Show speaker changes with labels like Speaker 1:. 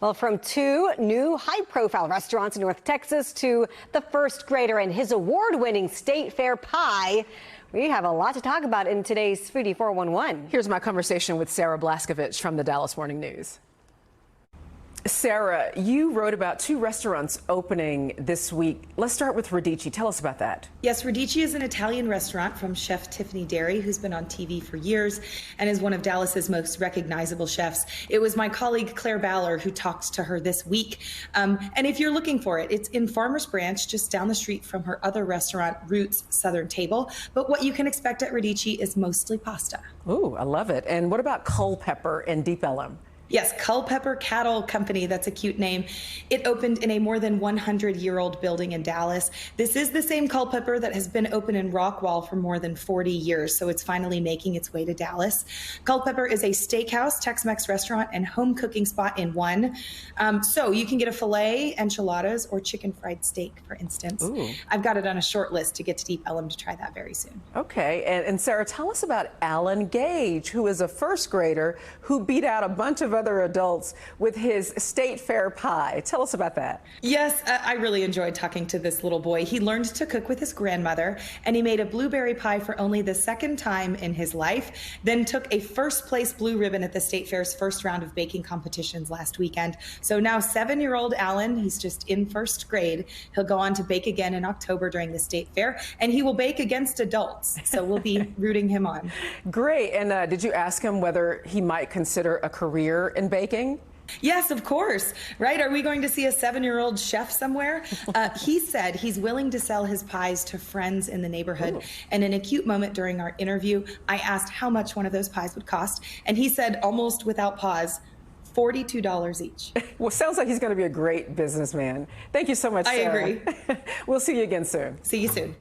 Speaker 1: Well, from two new high-profile restaurants in North Texas to the first grader and his award-winning State Fair pie, we have a lot to talk about in today's Foodie 411.
Speaker 2: Here's my conversation with Sarah Blaskovich from the Dallas Morning News. Sarah, you wrote about two restaurants opening this week. Let's start with Radici. Tell us about that.
Speaker 3: Yes, Radici is an Italian restaurant from Chef Tiffany Derry, who's been on TV for years and is one of Dallas's most recognizable chefs. It was my colleague Claire Baller who talked to her this week. And if you're looking for it, it's in Farmers Branch, just down the street from her other restaurant, Roots Southern Table. But what you can expect at Radici is mostly pasta.
Speaker 2: Ooh, I love it. And what about Culpepper and Deep Ellum?
Speaker 3: Yes, Culpepper Cattle Co. That's a cute name. It opened in a more than 100-year-old building in Dallas. This is the same Culpepper that has been open in Rockwall for more than 40 years, so it's finally making its way to Dallas. Culpepper is a steakhouse, Tex-Mex restaurant, and home cooking spot in one. So you can get a filet, enchiladas, or chicken fried steak, for instance.
Speaker 2: Ooh.
Speaker 3: I've got it on a short list to get to Deep Ellum to try that very soon.
Speaker 2: Okay, and Sarah, tell us about Alan Gage, who is a first grader who beat out a bunch of other adults with his State Fair pie. Tell us about that.
Speaker 3: Yes, I really enjoyed talking to this little boy. He learned to cook with his grandmother, and he made a blueberry pie for only the second time in his life, then took a first place blue ribbon at the State Fair's first round of baking competitions last weekend. So now 7-year-old Alan, he's just in first grade. He'll go on to bake again in October during the State Fair, and he will bake against adults. So we'll be rooting him on.
Speaker 2: Great. And did you ask him whether he might consider a career in baking?
Speaker 3: Yes, of course. Right? Are we going to see a 7-year-old chef somewhere? He said he's willing to sell his pies to friends in the neighborhood. Ooh. And in a cute moment during our interview, I asked how much one of those pies would cost. And he said, almost without pause, $42 each.
Speaker 2: Well, sounds like he's going to be a great businessman. Thank you so much, Sarah.
Speaker 3: I agree.
Speaker 2: We'll see you again soon.
Speaker 3: See you soon.